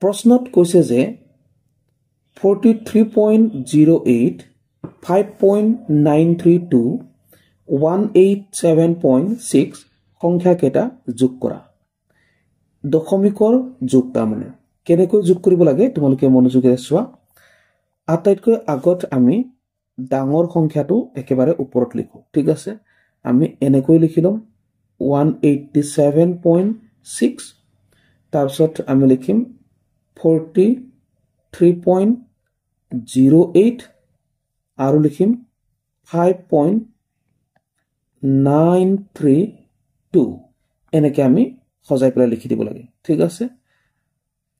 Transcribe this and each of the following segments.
প্ৰশ্নত কৈছে যে 43.08 5.932 187.6 সংখ্যা কেইটা যোগ কৰা দশমিকৰ যোগ তাৰমানে কেনেকৈ যোগ কৰিব লাগে তোমালোকে মনোযোগেৰে চোৱা আটাইতকৈ আগত আমি ডাঙৰ সংখ্যাটো একেবাৰে ওপৰত লিখো ঠিক আছে আমি এনেকৈ লিখিলম 187.6 তাৰপিছত আমি লিখিম 43.08 আৰু লিখিম 5.932 এনেকৈ আমি সজাই পেলাই লিখি দিব লাগে ঠিক আছে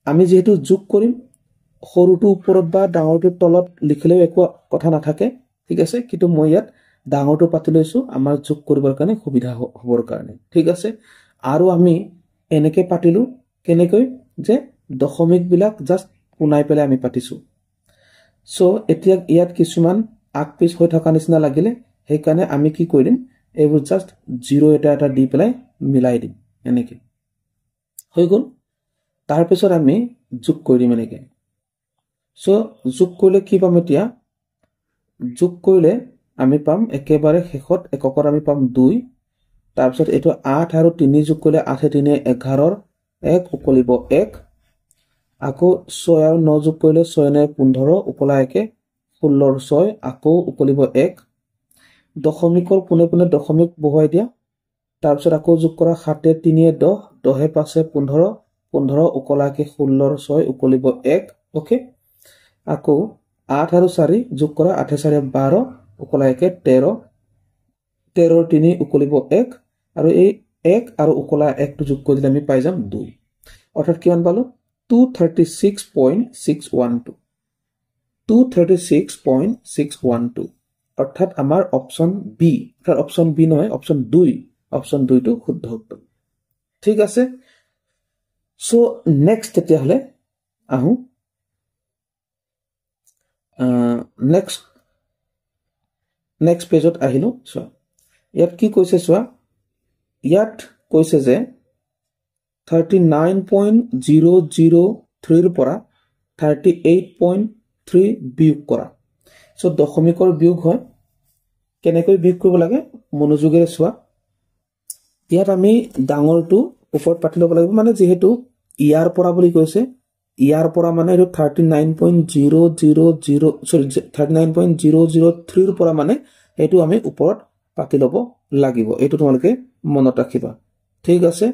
আমি যেহেতু যোগ কৰিম সৰুটো ওপৰত বা ডাঙৰটো তলত লিখিলেও একো কথা নাথাকে ঠিক আছে কিন্তু মই ইয়াত ডাঙৰটো পাতি লৈছো আমাৰ যোগ কৰিবৰ কাৰণে সুবিধা হ'বৰ কাৰণে ঠিক আছে আৰু আমি এনেকৈ পাতিলো কেনেকৈ যে দশমিক বিলাক জাস্ট পুনাই পেলাই আমি পাতিছো সো এতিয়া ইয়াত কিছুমান আকপিছ হৈ থকা নিচিনা লাগিলে সেই কাৰণে আমি কি কৰিম এইবোৰ জাস্ট 0 এটা দি পেলাই মিলাই দিম এনেকৈ হৈ গল তাৰ পিছত আমি যোগ কৰিম এনেকৈ সো যোগ কৰিলে কি পাম এতিয়া যোগ কৰিলে আমি পাম একেবাৰে শেষত এককৰ আমি পাম 2 তাৰ পিছত এটো 8 আৰু 3 যোগ কৰিলে 8 3 11 1 উকলিব 1 আকৌ 6 আৰু 9 যোগ কৰিলে 6 9 15 উকলা 1 16 6 আকৌ উকলিব 1 দশমিকৰ পুনে পুনে দশমিক বহুৱাই দিয়া তাৰ পিছত আকৌ যোগ কৰা 7 3 10 10 5 15 15 উকলা 16 6 উকলিব 1 ওকে আকৌ 8 আৰু 4 যোগ কৰা 8 4 12 উকলা 1 13 13 3 উকলিব 1 আৰু এই 1 আৰু উকলা 1 টো যোগ কৰিলে আমি পাই যাম 2 অৰ্থাৎ কিমান পালো 236.612 236.612 অৰ্থাৎ আমাৰ অপচন বি অৰ্থাৎ অপচন বি নহয় অপচন 2 টো শুদ্ধ উত্তৰ ঠিক আছে সো নেক্সট তেতিয়া হলে আহো নেক্সট পেজত আহিলো চোৱা ইয়াত কি কৈছে চোৱা ইয়াত কৈছে যে 39.003 ৰ পৰা 38.3 বিয়োগ কৰা সো দশমিকৰ বিয়োগ হয় কেনেকৈ বিয়োগ কৰিব লাগে মনোযোগেৰে চোৱা ইয়াত আমি ডাঙৰটো ওপৰত পাতি ল'ব লাগিব মানে যেহেতু ইয়াৰ পৰা বুলি কৈছে ইয়াৰ পৰা মানে এটো 39.003 ৰ পৰা মানে এটো আমি ওপৰত পাতি ল'ব লাগিব এটো তোমালোকে মনত ৰাখিবা ঠিক আছে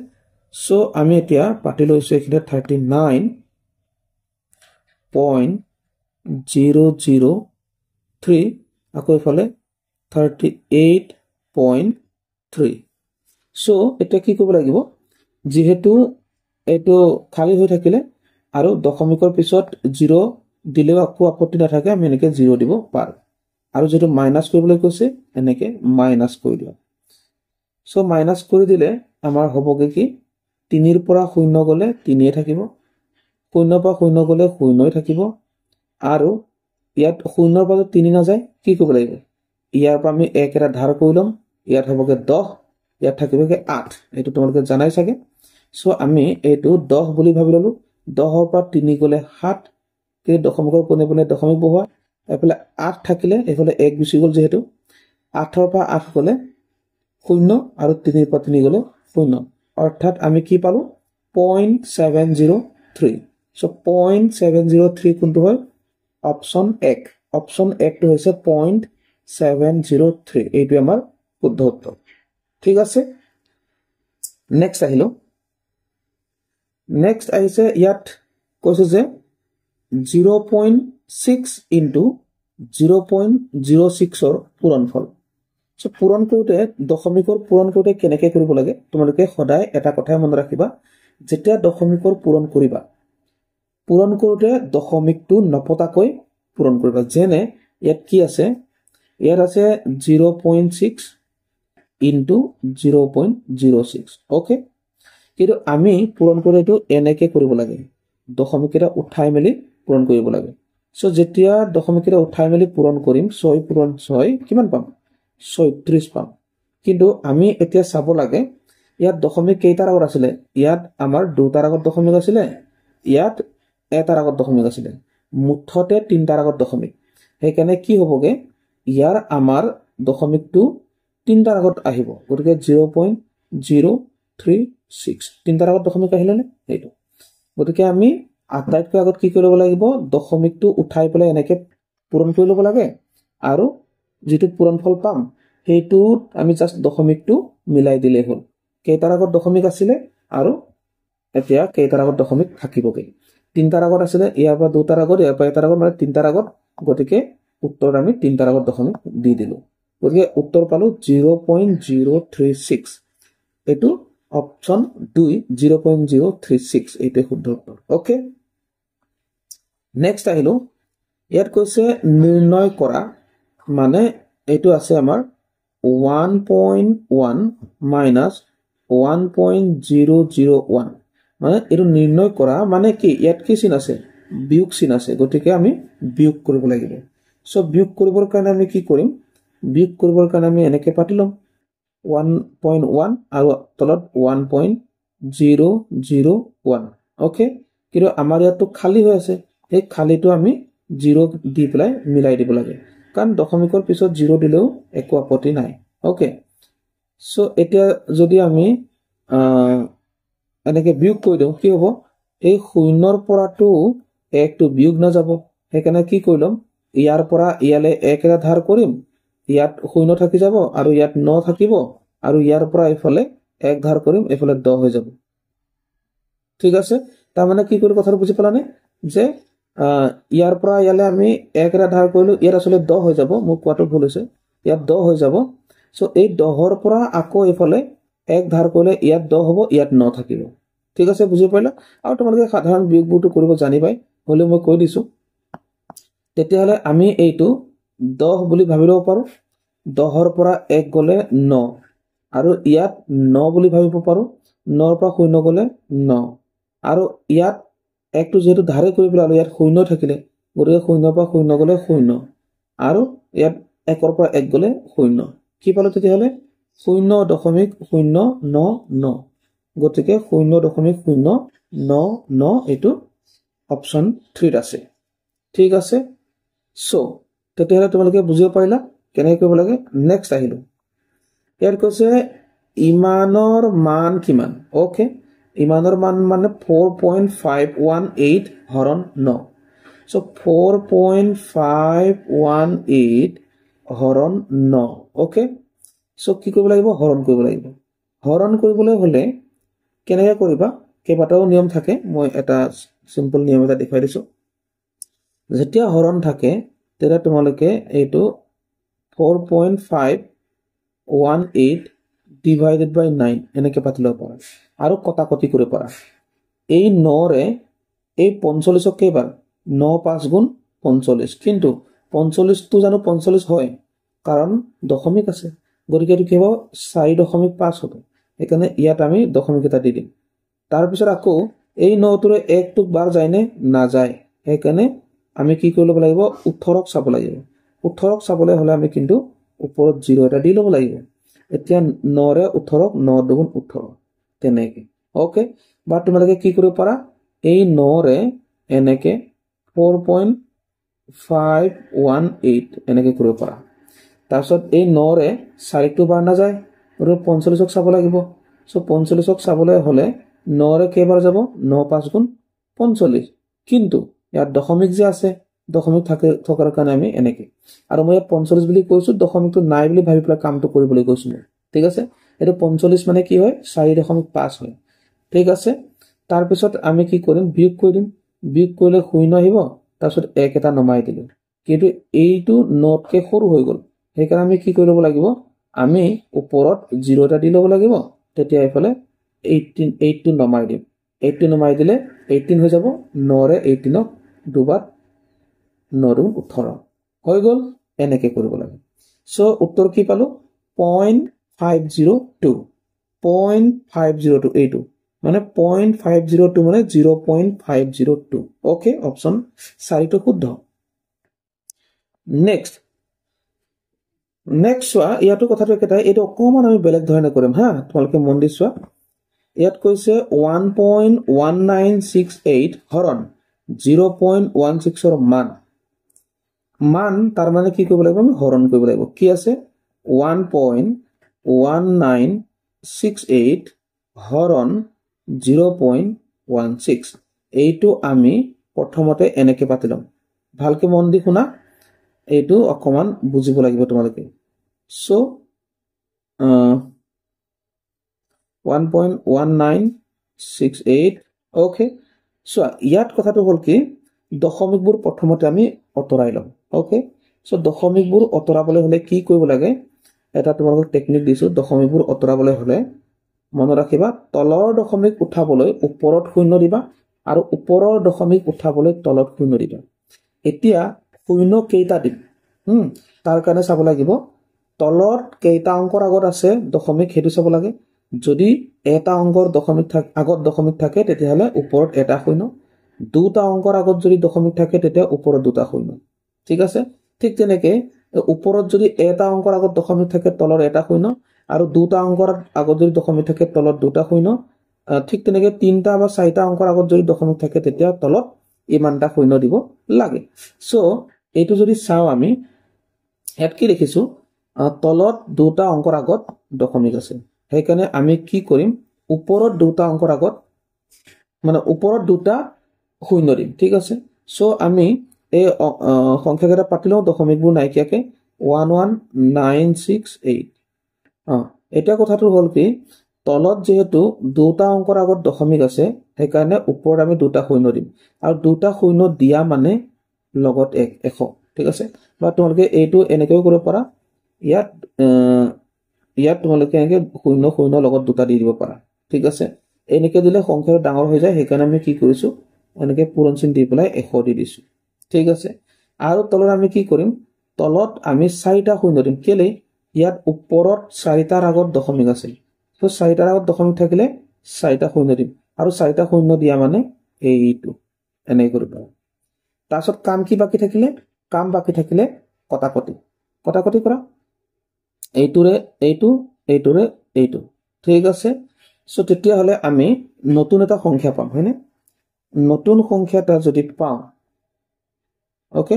সো আমি এতিয়া পাতি লৈছো এখানে 39.003 আকৌ ইফালে 38.3 সো এটা কি কৰিব লাগিব যেহেতু এটো খালি হৈ থাকিলে আৰু দশমিকৰ পিছত 0 দিলেও আকো আপত্তি নাথাকে আমি এনেকে 0 দিব পাৰ আৰু যেটো মাইনাস কৰিবলৈ কৈছে এনেকে মাইনাস কৰি দিও সো মাইনাস কৰি দিলে আমাৰ হ'বগে কি 3 ৰ পৰা 0 গলে 3 এ থাকিব 0 পৰা 0 গলে 0 এ থাকিব আৰু ইয়াত 0 ৰ পৰা 3 না যায় কি কৰিব লাগিব ইয়াৰ পৰা আমি 1 এটা ধাৰ কৰি লম ইয়াত হ'বগে 10 ইয়াত থাকিবগে 8 এটো তোমালোকে জানাই থাকে সো আমি এটো 10 বুলি ভাবি ললো 10 ৰ পৰা 3 গলে 7 কে দশমিকৰ কোনে কোনে দশমিক বহুৱা এফালে 8 থাকিলে এফালে 1 গুচি গল যেহেতু 8 ৰ পৰা 8 গলে 0 আৰু 3 ৰ পৰা 3 গলে 0 অৰ্থাৎ আমি কি পালো 0.703 সো 0.703 কোনটো হয় অপচন 1 অপচন 1 টো হৈছে 0.703 এইটো আমাৰ শুদ্ধ উত্তৰ ঠিক আছে নেক্সট আহিলো নেক্সট আহিছে ইয়াত কৈছে যে 0.6 into 0.06 ৰ পূৰণফল সো পূৰণ কৰোতে দশমিকৰ পূৰণ কৰোতে কেনেকৈ কৰিব লাগে তোমালোকে সদায় এটা কথাই মনত ৰাখিবা যেতিয়া দশমিকৰ পূৰণ কৰিবা পূৰণ কৰোতে দশমিকটো নপতাকৈ পূৰণ কৰিবা যেনে ইয়াত কি আছে ইয়াত আছে 0.6 into 0.06 ওকে কিন্তু আমি পূৰণ কৰিটো এনেকৈ কৰিব লাগে দশমিকটা উঠাই মেলি পূৰণ কৰিব লাগে সো যেতিয়া দশমিকটা উঠাই মেলি পূৰণ কৰিম 6 পূৰণ 6 কিমান পাম 36 পাম কিন্তু আমি এতিয়া চাব লাগে ইয়াত দশমিক কেইটাৰ আগত আছিল ইয়াত আমাৰ দুটাৰ আগত দশমিক আছিল ইয়াত এটাৰ আগত দশমিক আছিলে মুঠতে তিনটাৰ আগত দশমিক সেইকাৰণে কি হ'বগে ইয়াৰ আমাৰ দশমিকটো তিনটাৰ আগত আহিব গতিকে 0.036 তিনটাৰ আগত দশমিক আহিলে নে এইটো গতিকে আমি আটাইতকৈ আগত কি কৰিব লাগিব দশমিকটো উঠাই পেলাই এনেকে পূৰণ কৰি ল'ব লাগে আৰু যেটো পূৰণফল পাম সেইটো আমি জাস্ট দশমিকটো মিলাই দিলে হ'ল কেইটাৰ আগত দশমিক আছিলে আৰু এতিয়া কেইটাৰ আগত দশমিক থাকিবগে তিনটাৰ আগত আছিলে ইয়াৰ পৰা দুটাৰ আগত ইয়াৰ পৰা এটাৰ আগত মানে তিনটাৰ আগত গতিকে উত্তৰ আমি তিনটাৰ আগত দশমিক দি দিলো গতিকে উত্তৰ পালো 0.036 এটো অপচন 2 0.036 এইটো শুদ্ধ উত্তৰ ওকে নেক্সট আহিলো ইয়াত কৈছে নিৰ্ণয় কৰা মানে এইটো আছে আমাৰ 1.1 minus 1.001 মানে এটো নিৰ্ণয় কৰা মানে কি ইয়াত কি চিন আছে বিয়োগ চিন আছে গতিকে আমি বিয়োগ কৰিব লাগিব সো বিয়োগ কৰিবৰ কাৰণে আমি কি কৰিম বিয়োগ কৰিবৰ কাৰণে আমি এনেকে পাতিলম 1.1 আৰু তলত 1.001 ওকে কিন্তু আমাৰ ইয়াতো খালি হৈ আছে এই খালিটো আমি 0 দি পেলাই মিলাই দিব লাগে কাৰণ দশমিকৰ পিছত 0 দিলেও একো আপত্তি নাই ওকে সো এতিয়া যদি আমি এনেকে বিয়োগ কৰি দিও কি হ'ব এই শূন্যৰ পৰাটো 1 টো বিয়োগ না যাব সেইকাৰণে কি কৰিলম ইয়াৰ পৰা ইয়ালে 1 এৰা ধাৰ কৰিম ইয়াত শূন্য থাকি যাব আৰু ইয়াত 9 থাকিব আৰু ইয়াৰ পৰা ইফালে 1 ধাৰ কৰিম ইফালে 10 হৈ যাব ঠিক আছে তাৰ মানে কি কৰি কথাটো বুজি পালানে যে ইয়াৰ পৰা ইয়ালে আমি 1 এৰা ধাৰ কৰিলো ইয়াৰ আসলে 10 হৈ যাব মোৰ কোৱাটো ভুল হৈছে ইয়াত 10 হৈ যাব সো এই 10 ৰ পৰা আকৌ ইফালে 1 ধাৰ কৰিলে ইয়াত 10 হ'ব ইয়াত 9 থাকিব ঠিক আছে বুজি পাইলা আৰু তোমালোকে সাধাৰণ বিয়োগটো কৰিব জানিবাই হলে মই কৈ দিছো তেতিয়াহলে আমি এইটো 10 বুলি ভাবি লব পাৰো 10 ৰ পৰা 1 গলে 9 আৰু ইয়াত 9 বুলি ভাবিব পাৰো 9 ৰ পৰা 0 গলে 9 আৰু ইয়াত 1 টো যেটো ধাৰে কৰি পেলালো ইয়াত 0 থাকিলে গতিকে 0 ৰ পৰা 0 গলে 0 আৰু ইয়াত 1 ৰ পৰা 1 গলে 0 কি পালো তেতিয়াহলে 0.099 গতিকে 0.099 এটো অপচন 3 আছে ঠিক আছে সো তেতিয়াহলে তোমালোকে বুজিব পাৰিলা কেনে কৰিব লাগে নেক্সট আহিলো ইয়াৰ কৈছে ইমানৰ মান কিমান ওকে ইমানৰ মান মানে 4.518 হৰণ 9 সো 4.518 হৰণ 9 ওকে সো কি কৰিব লাগিব হৰণ কৰিব লাগিব হৰণ কৰিবলৈ হলে কেনেকৈ কৰিবা কেইবাটাও নিয়ম থাকে মই এটা সিম্পল নিয়ম এটা দেখাই দিছো যেতিয়া হৰণ থাকে তেতিয়া তোমালোকে এইটো 4.518 divided by 9 এনেকে পাতিলো পাৰা আৰু কটাকটি কৰিব পাৰা এই 9 ৰে এই 45 ক কেইবাৰ 9 5 গুণ 45 কিন্তু 45 টো জানো 45 হয় কাৰণ দশমিক আছে গতিকে এটো কি হ'ব 4.5 হ'ব এখানে ইয়াত আমি দশমিক এটা দি দিম তাৰ পিছত আকৌ এই 9 টোৰে 1 টোক বাৰ যায় নে না যায় এখানে আমি কি কৰিব লাগিব 18ক চাব লাগিব 18ক চাবলৈ হলে আমি কিন্তু ওপৰত 0 এটা দি লব লাগিব এতিয়া 9 ৰে 18ক 9 দুগুণ 18 তেনেকে ওকে বা তোমালোকে কি কৰিব পাৰা এই 9 ৰে এনেকে 4.518 এনেকে কৰিব পাৰা তাৰপিছত এই 9 ৰে 4 টো বাৰ না যায় আৰু 45ক চাব লাগিব সো 45ক চাবলৈ হলে 9 ৰে কেইবাৰ যাব 9 5 গুণ 45 কিন্তু ইয়াত দশমিক যে আছে দশমিক থকাৰ কাৰণে আমি এনেকে আৰু মই 45 বুলি কৈছো দশমিকটো নাই বুলি ভাবি পেলাই কামটো কৰিবলৈ কৈছো ঠিক আছে এটো 45 মানে কি হয় 4.5 হয় ঠিক আছে তাৰ পিছত আমি কি কৰিম বিয়োগ কৰি দিম বিয়োগ কৰিলে 0 আহিব তাৰপিছত 1 এটা নমাই দিলো কিন্তু এইটো নটকে সৰু হৈ গল সেইকাৰণে আমি কি কৰিব লাগিব আমি ওপৰত 0 এটা দি লব লাগিব তেতিয়া ইফালে 8 টো নমাই দিম 8 টো নমাই দিলে 18 হৈ যাব 9 ৰে 18ক দুবাৰ 9 দুগুণ 18 হৈ গল এনেকে কৰিব লাগে সো উত্তৰ কি পালো 0.502 এইটো মানে 0.502 মানে 0.502 ওকে অপচন 4 টো শুদ্ধ নেক্সট চোৱা ইয়াতো কথাটো একেটাই এইটো অকমান আমি বেলেগ ধৰণে কৰিম হা তোমালোকে মন দি চোৱা ইয়াত কৈছে 1.1968 হৰণ 0.16 ৰ মান তাৰ মানে কি কৰিব লাগিব আমি হৰণ কৰিব লাগিব কি আছে 1.1968 হৰণ 0.16 এইটো আমি প্ৰথমতে এনেকে পাতি লম ভালকে মন দি শুনা এইটো অকমান বুজিব লাগিব তোমালোকে সো 1.1968 ওকে সো ইয়াত কথাটো হল কি দশমিকবোৰ প্ৰথমতে আমি অতৰাই লম ওকে সো দশমিকবোৰ অতৰাবলৈ হলে কি কৰিব লাগে এটা তোমালোকক টেকনিক দিছো দশমিকবোৰ অতৰাবলৈ হলে মনত ৰাখিবা তলৰ দশমিক উঠাবলৈ ওপৰত শূন্য দিবা আৰু ওপৰৰ দশমিক উঠাবলৈ তলত শূন্য দিবা এতিয়া শূন্য কেইটা দিম তাৰ কাৰণে চাব লাগিব তলত কেইটা অংকৰ আগত আছে দশমিক হেতু চাব লাগে যদি এটা অংকৰ দশমিক আগত দশমিক থাকে তেতিয়াহলে ওপৰত এটা শূন্য দুটা অংকৰ আগত যদি দশমিক থাকে তেতিয়া ওপৰত দুটা শূন্য ঠিক আছে ঠিক তেনেকে ওপৰত যদি এটা অংকৰ আগত দশমিক থাকে তলৰ এটা শূন্য আৰু দুটা অংকৰ আগত যদি দশমিক থাকে তলত দুটা শূন্য ঠিক তেনেকে তিনটা বা চাৰিটা অংকৰ আগত যদি দশমিক থাকে তেতিয়া তলত ইমানটা শূন্য দিব লাগে সো এইটো যদি চাও আমি ইয়াত কি লিখিছো তলত দুটা অংকৰ আগত দশমিক আছে সেইকাৰণে আমি কি কৰিম ওপৰত দুটা অংকৰ আগত মানে ওপৰত দুটা শূন্য দিম ঠিক আছে সো আমি এই সংখ্যাকেইটা পাতিলো দশমিকবোৰ নাইকিয়াকে 11968 এটা কথাটো হল কি তলত যেহেতু দুটা অংকৰ আগত দশমিক আছে সেইকাৰণে ওপৰত আমি দুটা শূন্য দিম আৰু দুটা শূন্য দিয়া মানে লগত 100 ঠিক আছে বা তোমালোকে এইটো এনেকৈ কৰিব পাৰা ইয়াত তোমালোকে এনেকৈ শূন্য শূন্য লগত দুটা দি দিব পাৰা ঠিক আছে এনেকৈ দিলে সংখ্যাটো ডাঙৰ হৈ যায় সেইকাৰণে আমি কি কৰিছো এনেকৈ পূৰণ চিন দি পেলাই 100 দি দিছো ঠিক আছে আৰু তলত আমি কি কৰিম তলত আমি চাৰিটা শূন্য দিম কেলে ইয়াত ওপৰত চাৰিটাৰ আগত দশমিক আছে তো চাৰিটাৰ আগত দশমিক থাকিলে চাৰিটা শূন্য দিম আৰু চাৰিটা শূন্য দিয়া মানে এইটো এনেকৈ কৰিব তাৰপিছত কাম কি বাকি থাকিলে কটাকটি কৰা এইটোৰে এইটো ঠিক আছে সো তেতিয়া হলে আমি নতুন এটা সংখ্যা পাম হয়নে নতুন সংখ্যা এটা যদি পাও ওকে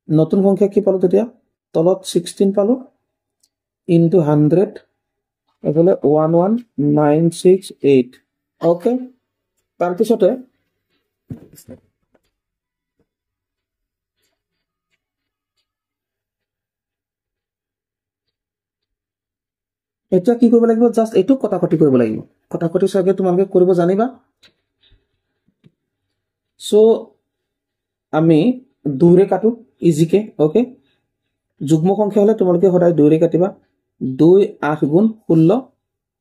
নতুন সংখ্যা কি পালো তেতিয়া তলত 16 পালো ইনটু 100 এফালে 11968 ওকে তাৰপিছতে এতিয়া কি কৰিব লাগিব জাস্ট এইটো কটাকটি কৰিব লাগিব কটাকটি সকে তোমালোকে কৰিব জানিবা সো আমি দুইৰে কাটো ইজিকে ওকে যুগ্ম সংখ্যা হলে তোমালোকে সদায় দুইৰে কাটিবা 2 8 গুণ 16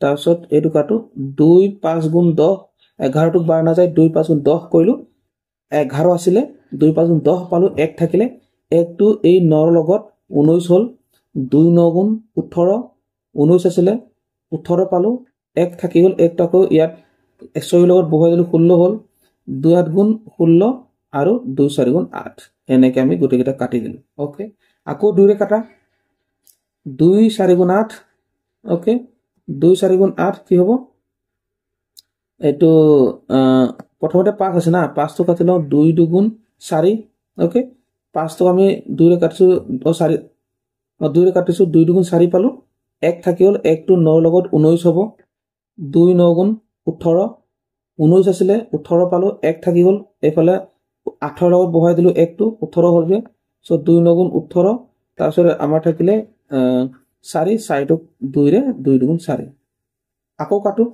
তাৰপিছত এইটো কাটো 2 5 গুণ 10 11 টুক বাৰ না যায় 2 5 গুণ 10 কইলো 11 আছিলে 2 5 গুণ 10 পালো 1 থাকিলে 1 টু এই 9 ৰ লগত 19 হল 2 9 গুণ 18 19 আছিলে 18 পালো 1 থাকি গল 1 টাকো ইয়াত 100 লগত বহাই দিলো 16 হল 2 8 গুণ 16 আৰু 2 4 গুণ 8 এনেকে আমি গুটেকেটা কাটি দিলো ওকে আকৌ দুইৰে কাটা 2 4 গুণ 8 ওকে 2 4 গুণ 8 কি হ'ব এটো প্ৰথমতে 5 আছে না 5 তো কাটিলো 2 2 গুণ 4 ওকে 5 তো আমি দুইৰে কাটিছো 4 দুইৰে কাটিছো 2 2 গুণ 4 পালো 1 থাকি হল 1 টু 9 লগত 19 হ'ব 2 9 গুণ 18 19 আছিলে 18 পালো 1 থাকি গল এফালে 18 লগত বহাই দিলো 1 টু 18 হলগে সো 2 9 গুণ 18 তাৰপিছত আমাৰ থাকিলে 4 4 টুক 2 ৰে 2 গুণ 4 আকৌ কাটো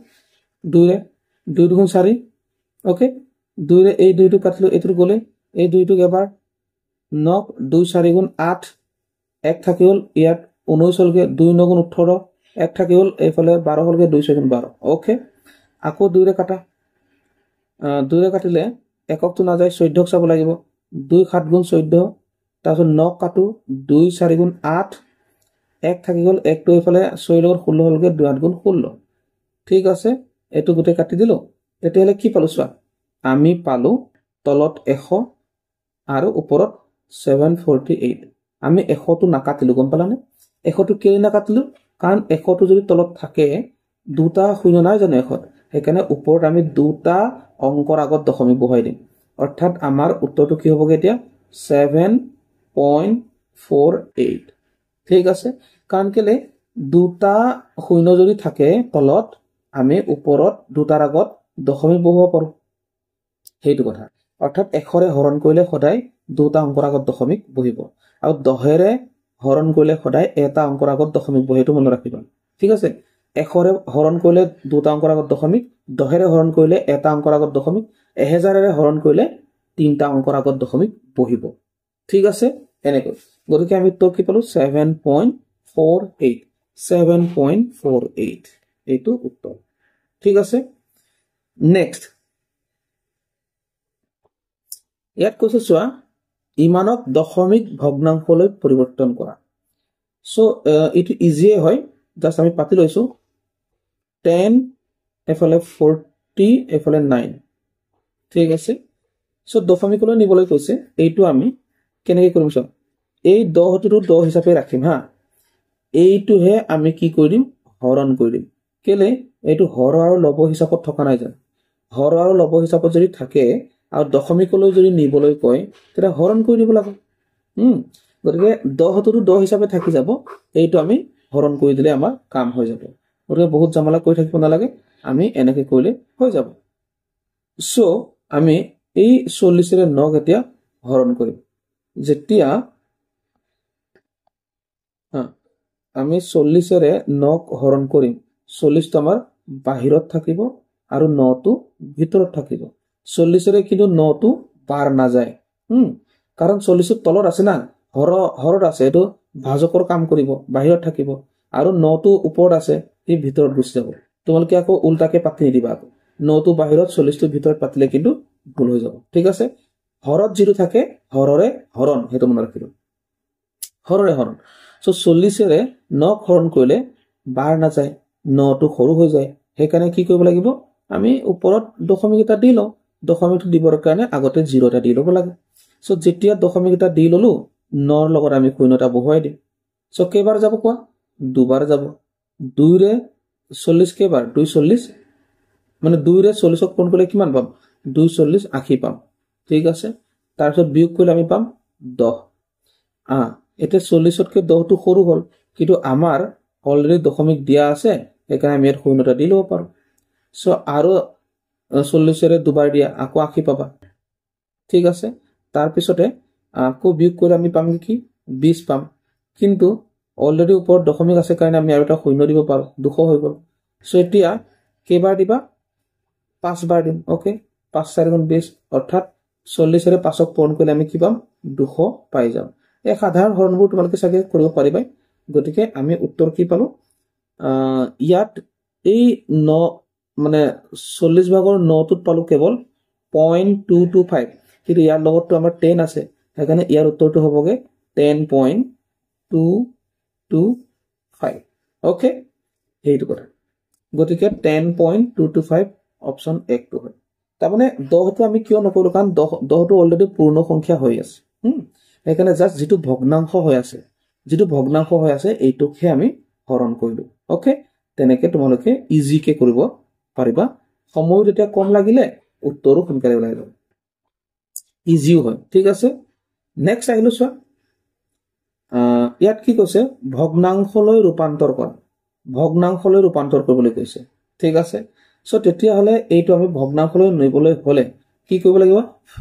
2 ৰে 2 গুণ 4 ওকে 2 ৰে এই 2 টু কাটলো এটোৰ গলে এই 2 টুক এবাৰ 9 2 4 গুণ 8 1 থাকি হল ইয়াত 19 হলগে 2 9 গুণ 18 1 থাকি হল এইফালে 12 হলগে 2 6 গুণ 12 ওকে আকৌ 2 ৰে কাটা 2 ৰে কাটিলে একক তো না যায় 14 চাব লাগিব 2 7 গুণ 14 তাৰপিছত 9 কাটো 2 4 গুণ 8 1 থাকি গল 1 টু এইফালে 6 লগত 16 হলগে 2 8 গুণ 16 ঠিক আছে এটো গুটে কাটি দিলো তেতিয়ালে কি পালো চোৱা আমি পালো তলত 100 আৰু ওপৰত 748 আমি 100 টো নাকাটিলো গম পালানে 100 টো কেলে নাকাটিলো কাৰণ 100 টো যদি তলত থাকে দুটা শূন্য নাই জানো 100 সেইকাৰণে ওপৰত আমি দুটা অংকৰ আগত দশমিক বহাই দিম অৰ্থাৎ আমাৰ উত্তৰটো কি হ'বগে এতিয়া 7.48 ঠিক আছে কাৰণ কেলে দুটা শূন্য যদি থাকে তলত আমি ওপৰত দুটাৰ আগত দশমিক বহাব পাৰো সেইটো কথা অৰ্থাৎ 100ৰে হৰণ কৰিলে সদায় দুটা অংকৰ আগত দশমিক বহিব আৰু 10ৰে হৰণ কৰিলে সদায় এটা অংকৰ আগত দশমিক বহে এইটো মনত ৰাখিবা ঠিক আছে 100ৰে হৰণ কৰিলে দুটা অংকৰ আগত দশমিক 10ৰে হৰণ কৰিলে এটা অংকৰ আগত দশমিক 1000ৰে হৰণ কৰিলে তিনটা অংকৰ আগত দশমিক বহিব ঠিক আছে এনেকৈ গতিকে আমি তো কি পালো 7.48 এইটো উত্তৰ ঠিক আছে নেক্সট ইয়াত কৈছে চোৱা ইমানক দশমিক ভগ্নাংশলৈ পৰিৱৰ্তন কৰা সো ইট ইজিয়ে হয় জাস্ট আমি পাতি লৈছো 10 এফালে 40 এফালে 9 ঠিক আছে সো দশমিকলৈ নিবলৈ কৈছে এইটো আমি কেনেকৈ কৰিম চোৱা এই 10 টো 10 হিচাপে ৰাখিম হা এইটোহে আমি কি কৰিম হৰণ কৰিম কেলে এইটো হৰ আৰু লব হিচাপত থকা নাই জানো হৰ আৰু লব হিচাপত যদি থাকে আৰু দশমিকলৈ যদি নিবলৈ কয় তেতিয়া হৰণ কৰি দিব লাগে গতিকে 10 টো 10 হিচাপে থাকি যাব এইটো আমি হৰণ কৰি দিলে আমাৰ কাম হৈ যাব গতিকে বহুত জামালা কৰি থাকিব নালাগে আমি এনেকৈ কৰিলে হৈ যাব সো আমি এই 40 ৰে 9 এতিয়া হৰণ কৰিম যেতিয়া আমি 40 ৰে 9 হৰণ কৰিম 40 টো আমাৰ বাহিৰত থাকিব আৰু 9 টো ভিতৰত থাকিব 40 ৰে কিন্তু 9 টো পাৰ না যায় কাৰণ 40 তলত আছে না হৰত আছে এটো ভাজকৰ কাম কৰিব বাহিৰত থাকিব আৰু 9 টো ওপৰত আছে ই ভিতৰত গুছি যাব তোমালোকে আকৌ উল্টাকে পাতি নিদিবা 9 টো বাহিৰত 40 টো ভিতৰত পাতিলে কিন্তু ভুল হৈ যাব ঠিক আছে হৰত যিটো থাকে হৰৰে হৰণ হেতু মনত ৰাখিব হৰৰে হৰণ সো 40 ৰে 9 হৰণ কৰিলে বাৰ না যায় 9 টো সৰু হৈ যায় সেইকাৰণে কি কৰিব লাগিব আমি ওপৰত দশমিক এটা দি লও দশমিকটো দিবৰ কাৰণে আগতে 0 এটা দি ল'ব লাগে সো যেতিয়া দশমিক এটা দি ললো 9 ৰ লগত আমি শূন্য এটা বহুৱাই দিম সো কেইবাৰ যাব কোৱা দুবাৰ যাব 2 ৰে 40 কেইবাৰ 240 মানে 2 ৰে 40 ক কোন কৰিলে কিমান পাম 240 80 পাম ঠিক আছে তাৰ পিছত বিয়োগ কৰিলে আমি পাম 10 এটা 40 তকৈ 10 টো সৰু হল কিন্তু আমাৰ অলৰেডি দশমিক দিয়া আছে সেইকাৰণে আমি ইয়াত শূন্য এটা দি ল'ব পাৰো সো আৰু 40 ৰে দুবাৰ দিয়া আকৌ 80 পাবা ঠিক আছে তাৰ পিছতে আকৌ বিয়োগ কৰিলে আমি পাম কি 20 পাম কিন্তু অলৰেডি ওপৰত দশমিক আছে কাৰণে আমি আৰু এটা শূন্য দিব পাৰো 200 হৈ গল সো এতিয়া কেইবাৰ দিবা 5 বাৰ দিম ওকে 5 4 গুণ 20 অৰ্থাৎ 40 ৰে 5ক পূৰণ কৰিলে আমি কি পাম 200 পাই যাম এই সাধাৰণ হৰণবোৰ তোমালোকে চাগে কৰিব পাৰিবা গতিকে আমি উত্তৰ কি পালো ইয়াত এই 9 মানে 40 ভাগৰ 9 টোত পালো কেৱল 0.225 কিন্তু ইয়াৰ লগতটো আমাৰ 10 আছে সেইকাৰণে ইয়াৰ উত্তৰটো হ'বগে 10.225 ওকে এইটো কথা গতিকে 10.225 অপচন 1 টো হয় তাৰমানে 10 টো আমি কিয় নকৰো কাৰণ 10 টো অলৰেডি পূৰ্ণ সংখ্যা হৈ আছে সেইকাৰণে জাস্ট যেটো ভগ্নাংশ হৈ আছে এইটোকহে আমি হৰণ কৰিলো ওকে তেনেকে তোমালোকে ইজি কে কৰিব পাৰিবা সময় যেতিয়া কম লাগিলে উত্তৰো সোনকালে ওলাই যাব ইজিও হয় ঠিক আছে নেক্সট আহিলো চোৱা ইয়াত কি কৈছে ভগ্নাংশলৈ ৰূপান্তৰ কৰিবলৈ কৈছে ঠিক আছে সো তেতিয়া হলে এইটো আমি ভগ্নাংশলৈ নিবলৈ হলে কি কৰিব লাগিব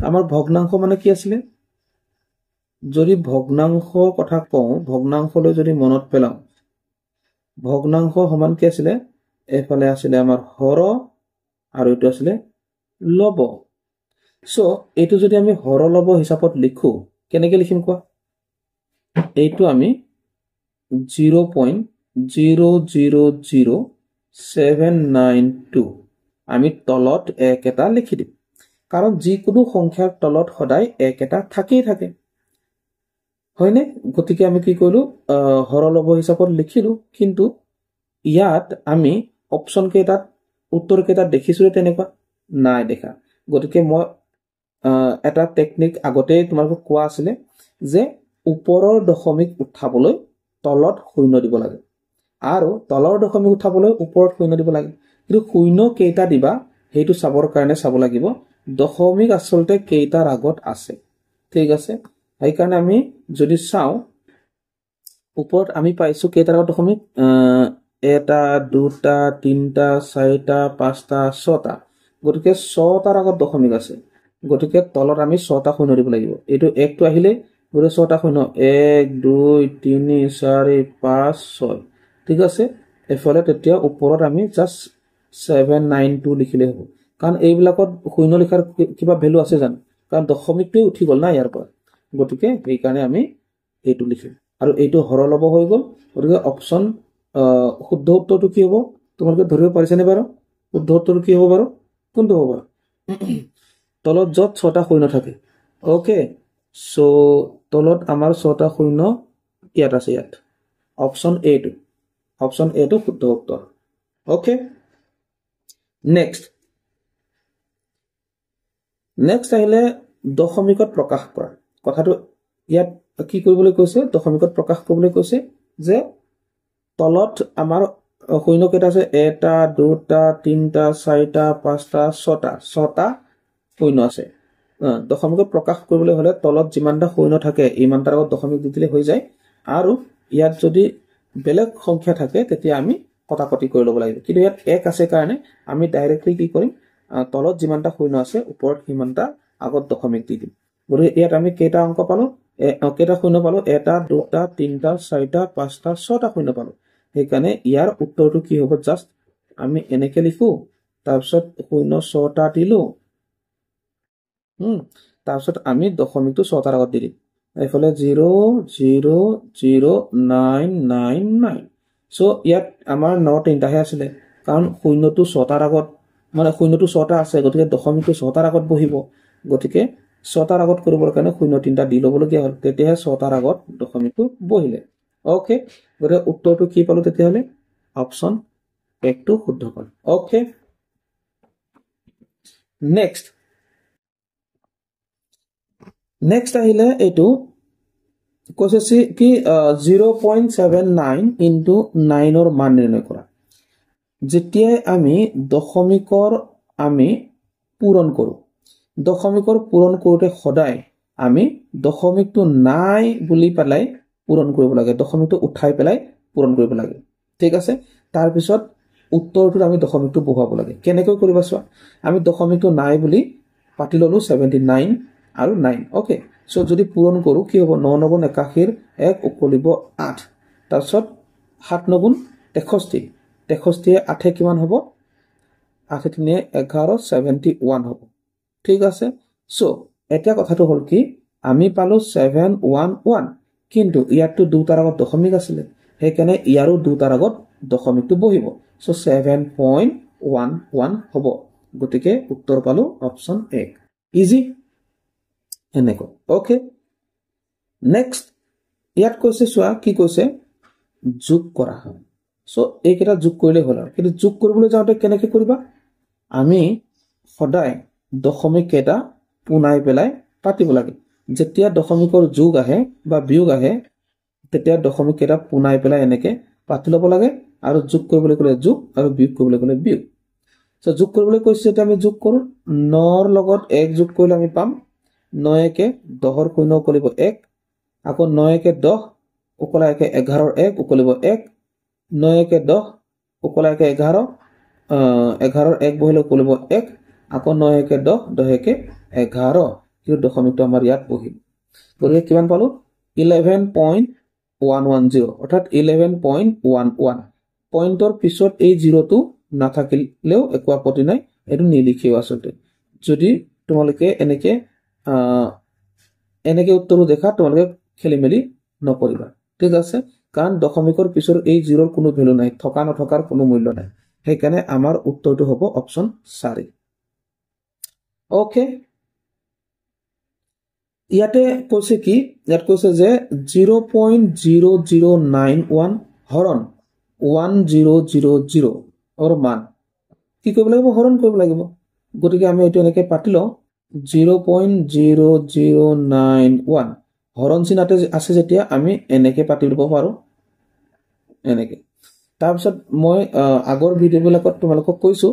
আমাৰ ভগ্নাংশ মানে কি আছিল যদি ভগ্নাংশ কথা কওঁ ভগ্নাংশলৈ যদি মনত পেলাও ভগ্নাংশ সমান কি আছিল এফালে আছিল আমাৰ হৰ আৰু এটো আছিল লব সো এইটো যদি আমি হৰ লব হিচাপত লিখো কেনেকৈ লিখিম কোৱা এইটো আমি 0.000792 আমি তলত এক এটা লিখি দিম কাৰণ যিকোনো সংখ্যাৰ তলত সদায় এক এটা থাকেই থাকে হয়নে গতিকে আমি কি কৰিলো হৰ লব হিচাপত লিখিলো কিন্তু ইয়াত আমি অপচন কেইটাত উত্তৰ কেইটাত দেখিছো তেনেকুৱা নাই দেখা গতিকে মই এটা টেকনিক আগতে তোমালোকক কোৱা আছিল যে ওপৰৰ দশমিক উঠাবলৈ তলত শূন্য দিব লাগে আৰু তলৰ দশমিক উঠাবলৈ ওপৰত শূন্য দিব লাগে কিন্তু শূন্য কেইটা দিবা সেইটো চাবৰ কাৰণে চাব লাগিব দশমিক আসলতে কেইটাৰ আগত আছে ঠিক আছে সেইকাৰণে আমি যদি চাও ওপৰত আমি পাইছো কেইটাৰ আগত দশমিক এটা দুটা তিনটা চাৰিটা পাঁচটা ছটা গতিকে ছটাৰ আগত দশমিক আছে গতিকে তলত আমি ছটা শূন্য দিব লাগিব এইটো একটো আহিলে গতিকে ছটা শূন্য 1 2 3 4 5 6 ঠিক আছে এফালে তেতিয়া ওপৰত আমি জাস্ট 792 লিখিলে হ'ব কাৰণ এইবিলাকত শূন্য লিখাৰ কিবা ভ্যালু আছে জানো কাৰণ দশমিকটো উঠি গল না ইয়াৰ পৰা গতিকে এই কাৰণে আমি এইটো লিখিম আৰু এইটো হৰলব হৈ গল গতিকে অপচন শুদ্ধ উত্তৰটো কি হ'ব তোমালোকে ধৰিব পাৰিছানে বাৰু শুদ্ধ উত্তৰটো কি হ'ব বাৰু কোনটো হ'ব তলত যত ছটা শূন্য থাকে ওকে সো তলত আমাৰ ছটা শূন্য ইয়াত আছে ইয়াত অপচন এ টো শুদ্ধ উত্তৰ ওকে নেক্সট আহিলে দশমিকত প্ৰকাশ কৰা কথাটো ইয়াত কি কৰিবলৈ কৈছে দশমিকত প্ৰকাশ কৰিবলৈ কৈছে যে তলত আমাৰ শূন্য কেইটা আছে এটা দুটা তিনটা চাৰিটা পাঁচটা ছটা শূন্য আছে দশমিকত প্ৰকাশ কৰিবলৈ হলে তলত যিমানটা শূন্য থাকে ইমানটাৰ আগত দশমিক দি দিলে হৈ যায় আৰু ইয়াত যদি বেলেগ সংখ্যা থাকে তেতিয়া আমি কটাকটি কৰি ল'ব লাগিব কিন্তু ইয়াত 1 আছে কাৰণে আমি ডাইৰেক্টলি কি কৰিম তলত যিমানটা শূন্য আছে ওপৰত সিমানটা আগত দশমিক দি দিম গতিকে ইয়াত আমি কেইটা অংক পালো কেইটা শূন্য পালো এটা দুটা তিনটা চাৰিটা পাঁচটা ছটা শূন্য পালো সেইকাৰণে ইয়াৰ উত্তৰটো কি হ'ব জাস্ট আমি এনেকে লিখো তাৰপিছত শূন্য ছটা দিলো তাৰপিছত আমি দশমিকটো ছটাৰ আগত দি দিম এইফালে 0000999 সো ইয়াত আমাৰ 9 তিনটাহে আছিলে কাৰণ শূন্যটো ছটাৰ আগত মানে শূন্যটো ছটা আছে গতিকে দশমিকটো ছটাৰ আগত বহিব গতিকে ছটাৰ আগত কৰিবৰ কাৰণে শূন্য তিনটা দি ল'বলগীয়া হ'ল তেতিয়াহে ছটাৰ আগত দশমিকটো বহিলে ওকে গতিকে উত্তৰটো কি পালো তেতিয়াহ'লে অপচন 1 টো শুদ্ধ পালো ওকে নেক্সট আহিলে এইটো কৈছে কি 0.79 ইনটু 9 ৰ মান নিৰ্ণয় কৰা যেতিয়া আমি দশমিকৰ আমি পূৰণ কৰো দশমিকৰ পূৰণ কৰোতে সদায় আমি দশমিকটো নাই বুলি পেলাই পূৰণ কৰিব লাগে দশমিকটো উঠাই পেলাই পূৰণ কৰিব লাগে ঠিক আছে তাৰ পিছত উত্তৰটোত আমি দশমিকটো বহুৱাব লাগে কেনেকৈ কৰিবা চোৱা আমি দশমিকটো নাই বুলি পাতি ললো 79 আৰু 9 ওকে সো যদি পূৰণ কৰো কি হ'ব 9 9 81 1 উকলিব 8 তাৰপিছত 7 9 63 63 8 কিমান হ'ব 8 3 11 71 হ'ব ঠিক আছে সো এটা কথাটো হল কি আমি পালো 711 কিন্তু ইয়াতো দুটাৰ আগত দশমিক আছিল সেইকাৰণে ইয়াৰো দুটাৰ আগত দশমিকটো বহিব সো 7.11 হ'ব গতিকে উত্তৰ পালো অপচন 1 ইজি এনেকৈ ওকে নেক্সট ইয়াত কৈছে চোৱা কি কৈছে যোগ কৰা হয় সো এইকেইটা যোগ কৰিলে হ'ল আৰু কিন্তু যোগ কৰিবলৈ যাওঁতে কেনেকৈ কৰিবা আমি সদায় দশমিক কেইটা পুনাই পেলাই পাতিব লাগে যেতিয়া দশমিকৰ যোগ আহে বা বিয়োগ আহে তেতিয়া দশমিক কেইটা পুনাই পেলাই এনেকে পাতি ল'ব লাগে আৰু যোগ কৰিবলৈ গ'লে যোগ আৰু বিয়োগ কৰিবলৈ গ'লে বিয়োগ সো যোগ কৰিবলৈ কৈছে যেতিয়া আমি যোগ কৰো 9 ৰ লগত 1 যোগ কৰিলে আমি পাম 9 1 10 ৰ শূন্য উকলিব 1 আকৌ 9 1 10 উকলা 1 11 ৰ 1 উকলিব 1 9 1 10 উকলা 1 11 11 ৰ 1 বহিলে উকলিব 1 আকৌ 9 1 10 10 1 11 কিন্তু দশমিকটো আমাৰ ইয়াত বহিল গতিকে কিমান পালো 11.110 অৰ্থাৎ 11.11 পইণ্টৰ পিছত এই জিৰোটো নাথাকিলেও একো আপত্তি নাই এটো নিলিখিও আচলতে যদি তোমালোকে এনেকে উত্তৰটো দেখা তোমালোকে খেলিমেলি নকৰিবা ঠিক আছে কাৰণ দশমিকৰ পিছৰ এই জিৰোৰ কোনো ভ্যালু নাই থকা নথকাৰ কোনো মূল্য নাই সেইকাৰণে আমাৰ উত্তৰটো হ'ব অপচন 4 ওকে ইয়াতে কৈছে কি ইয়াত কৈছে যে 0.0091 হৰণ 1000 অৰ মান কি কৰিব লাগিব হৰণ কৰিব লাগিব গতিকে আমি এটো এনেকে পাতি লওঁ 0.0091 হৰণ চিনাতে আছে যেতিয়া আমি এনেকে পাতি লব পাৰো এনেকে তাৰপিছত মই আগৰ ভিডিঅ'বিলাকত তোমালোকক কৈছোঁ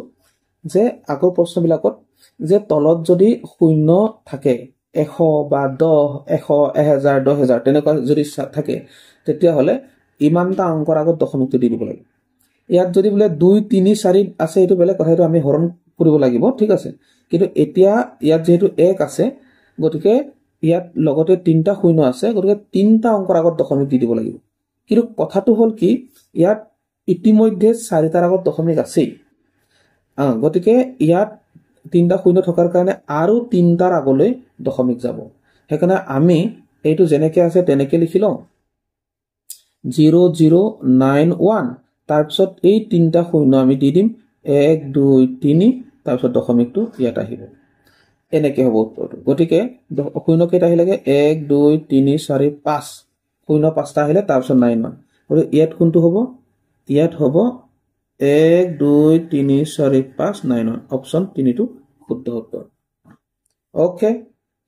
যে আগৰ প্ৰশ্নবিলাকত যে তলত যদি শূন্য থাকে 100 বা 10 100 1000 10000 তেনেকুৱা যদি থাকে তেতিয়াহ'লে ইমানটা অংকৰ আগত দশমিকটো দি দিব লাগে ইয়াত যদি বোলে 2 3 4 আছে এইটো বেলেগ কথা, এইটো আমি হৰণ কৰিব লাগিব, ঠিক আছে। কিন্তু এতিয়া ইয়াত যেহেতু 1 আছে গতিকে ইয়াত লগতে 3টা শূন্য আছে গতিকে 3টা অংকৰ আগত দশমিক দি দিব লাগিব। কিন্তু কথাটো হ'ল কি ইয়াত ইতিমধ্যে 4টাৰ আগত দশমিক আছেই, গতিকে ইয়াত 3টা শূন্য থকাৰ কাৰণে আৰু 3টাৰ আগলৈ দশমিক যাব। সেইকাৰণে আমি এইটো যেনেকৈ আছে তেনেকৈ লিখি লওঁ 0091, তাৰপিছত এই 3টা শূন্য আমি দি দিম 1 2 3, তাৰপিছত দশমিকটো ইয়াত আহিব। এনেকৈ হ'ব উত্তৰটো। গতিকে শূন্য কেইটা আহিলেগে 1 2 3 4 5, শূন্য 5টা আহিলে তাৰপিছত 91। গতিকে ইয়াত কোনটো হ'ব? ইয়াত হ'ব 1 2 3 4 5 91, অপশ্যন 3টো শুদ্ধ উত্তৰ। অ'কে,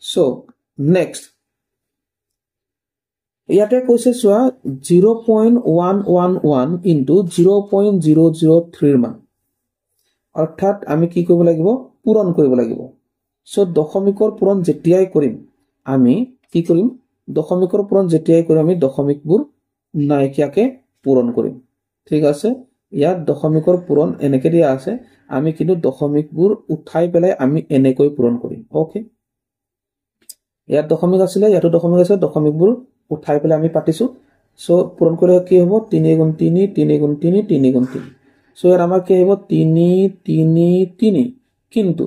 চ' নেক্সট ইয়াতে কৈছে চোৱা 0.111 ইনটু 0.003 মান, অৰ্থাৎ আমি কি কৰিব লাগিব? পূৰণ কৰিব লাগিব। চ' দশমিকৰ পূৰণ যেতিয়াই কৰিম আমি কি কৰিম? দশমিকৰ পূৰণ যেতিয়াই কৰিম আমি দশমিকবোৰ নাইকিয়াকে পূৰণ কৰিম, ঠিক আছে। ইয়াত দশমিকৰ পূৰণ এনেকৈ দিয়া আছে, আমি কিন্তু দশমিকবোৰ উঠাই পেলাই আমি এনেকৈ পূৰণ কৰিম। অ'কে, ইয়াত দশমিক আছিলে, ইয়াতো দশমিক আছে, দশমিকবোৰ উঠাই পেলাই আমি পাতিছোঁ। চ' পূৰণ কৰিলে কি হ'ব? 3 গুণ 3 3 গুণ 3 3 গুণ 3। চ' ইয়াত আমাৰ কি আহিব? 3 3 3। কিন্তু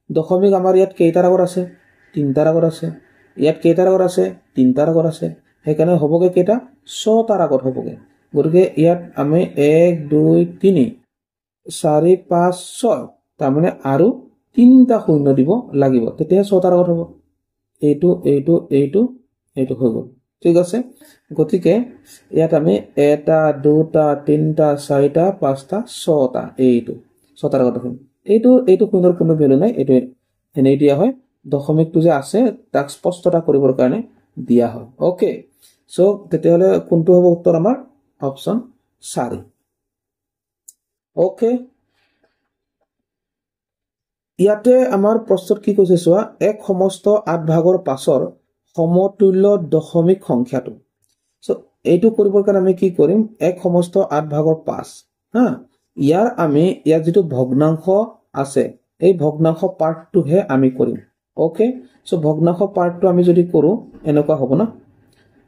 দশমিক আমাৰ ইয়াত কেইটাৰ আগত আছে? 3টাৰ আগত আছে। ইয়াত কেইটাৰ আগত আছে? 3টাৰ আগত আছে। সেইকাৰণে হ'বগে কেইটা? 6টাৰ আগত হ'বগে। গতিকে ইয়াত আমি 1 2 3 4 5 6, তাৰমানে আৰু 3টা শূন্য দিব লাগিব, তেতিয়াহে 6টাৰ আগত হ'ব। এইটো এইটো এইটো এইটো হৈ গ'ল, ঠিক আছে। গতিকে ইয়াত আমি 1 2 3 4 5 6টা, এইটো 6টাৰ আগত হ'ব। এইটো শূন্যৰ কোনো ভেলু নাই, এইটো এনেই দিয়া হয়। দশমিকটো যে আছে তাক স্পষ্টতা কৰিবৰ কাৰণে দিয়া হয়। অ'কে, চ' তেতিয়াহ'লে কোনটো হ'ব উত্তৰ আমাৰ? অপশ্যন 4। অ'কে, ইয়াতে আমাৰ প্ৰশ্নত কি কৈছে চোৱা, এক সমস্ত 8 ভাগৰ 5ৰ সমতুল্য দশমিক সংখ্যাটো। চ' এইটো কৰিবৰ কাৰণে আমি কি কৰিম? এক সমস্ত 8 ভাগৰ 5, ইয়াত যিটো ভগ্নাংশ আছে এই ভগ্নাংশ পাৰ্টটোহে আমি কৰিম। অ'কে, চ' ভগ্নাংশ পাৰ্টটো আমি যদি কৰোঁ এনেকুৱা হ'ব না।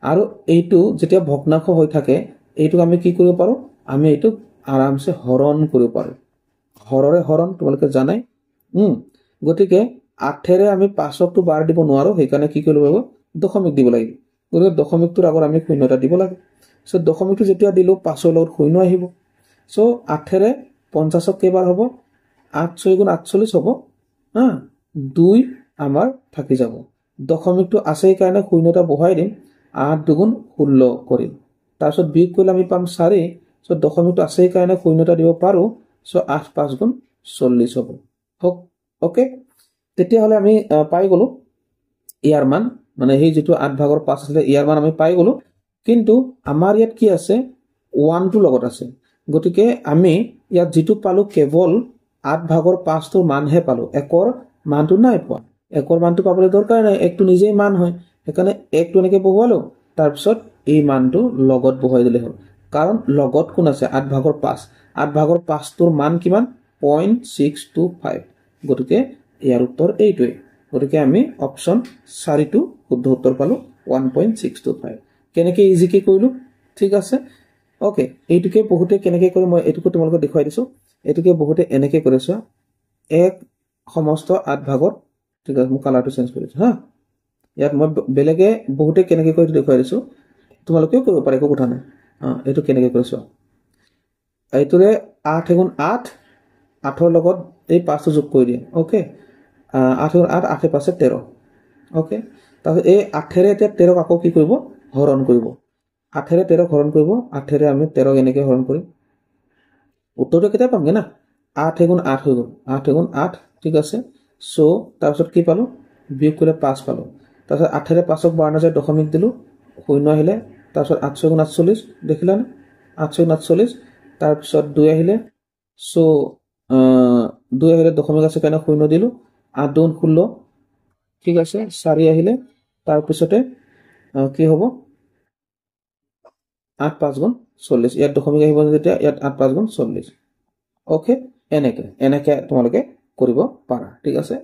আৰু এইটো যেতিয়া ভগ্নাংশ হৈ থাকে এইটোক আমি কি কৰিব পাৰোঁ? আমি এইটোক আৰামছে হৰণ কৰিব পাৰোঁ। হৰৰে হৰণ তোমালোকে জানাই। গতিকে 8ৰে আমি 5ক বাৰ দিব নোৱাৰোঁ, সেইকাৰণে কি কৰিব লাগিব? দশমিক দিব লাগিব। গতিকে দশমিকটোৰ আগত আমি শূন্য এটা দিব লাগে। চ' দশমিকটো যেতিয়া দিলোঁ 5ৰ লগত শূন্য আহিব। চ' 8ৰে 50ক কেইবাৰ হ'ব? 8 6 গুণ 48 হ'ব। 2 আমাৰ থাকি যাব। দশমিকটো আছেই কাৰণে শূন্য এটা বহাই দিম, 8 2 16 কৰিম। তাৰপিছত বিয়োগ কৰিলে আমি পাম 4। চ' দশমিকটো আছেই কাৰণে শূন্য এটা দিব পাৰোঁ। চ' 8 5 গুণ 40 হ'ব। অ'কে, তেতিয়াহ'লে আমি পাই গ'লো ইয়াৰ মান, মানে সেই যিটো 8 ভাগৰ 5 আছিলে ইয়াৰ মান আমি পাই গ'লো। কিন্তু আমাৰ ইয়াত কি আছে? 1টো লগত আছে। গতিকে আমি ইয়াত যিটো পালোঁ কেৱল 8 ভাগৰ 5টোৰ মানহে পালোঁ, 1ৰ মানটো নাই পোৱা। 1ৰ মানটো পাবলৈ দৰকাৰ নাই, 1টো নিজেই মান হয়। সেইকাৰণে 1টো এনেকৈ বহুৱালোঁ, তাৰপিছত এই মানটো লগত বহুৱাই দিলে হ'ল। কাৰণ লগত কোন আছে? 8 ভাগৰ 5। 8 ভাগৰ 5টোৰ মান কিমান? 0.625। গতিকে ইয়াৰ উত্তৰ এইটোৱে। গতিকে আমি অপশ্যন 4টো শুদ্ধ উত্তৰ পালোঁ, 1.625। কেনেকৈ ইজিকৈ কৰিলোঁ, ঠিক আছে। অ'কে, এইটোকে বহুতে কেনেকৈ কৰি মই এইটোকো তোমালোকক দেখুৱাই দিছোঁ। এইটোকে বহুতে এনেকৈ কৰি চোৱা, 1 সমস্ত 8 ভাগৰ, ঠিক আছে। মই কালাৰটো চেঞ্জ কৰিছোঁ হা। ইয়াত মই বেলেগে বহুতে কেনেকৈ কৰি দেখুৱাই দিছোঁ, তোমালোকেও কৰিব পাৰে, একো কথা নাই। এইটো কেনেকৈ কৰি চোৱা, এইটোৰে 8 গুণ 8, 8ৰ লগত এই 5টো যোগ কৰি দিয়ে। অ'কে, 8 গুণ 8, 8 5 13। অ'কে, তাৰপিছত এই 8ৰে এতিয়া 13ক আকৌ কি কৰিব? হৰণ কৰিব। 8ৰে 13ক হৰণ কৰিব। 8ৰে আমি 13ক এনেকৈ হৰণ কৰিম। উত্তৰটো কেতিয়া পামগৈ না? 8 গুণ 8 হৈ গ'ল। 8 গুণ 8, ঠিক আছে। চ' তাৰপিছত কি পালোঁ? বিয়োগ কৰিলে 5 পালোঁ। তাৰপিছত 8ৰে 5ক বাৰ নাযায়, দশমিক দিলোঁ, শূন্য আহিলে। তাৰপিছত 8 6 গুণ 48, দেখিলানে? 8 6 গুণ 48, তাৰপিছত 2 আহিলে সো 2 আহিলে দশমিক আছে কাৰণে 0 দিলো 8 2 16 ঠিক আছে 4 আহিলে তাৰপিছতে কি হ'ব 8 5 গুণ 40 ইয়াত দশমিক আহিব যেতিয়া ইয়াত 8 5 গুণ 40 ওকে এনেকে তোমালোকে কৰিব পাৰা ঠিক আছে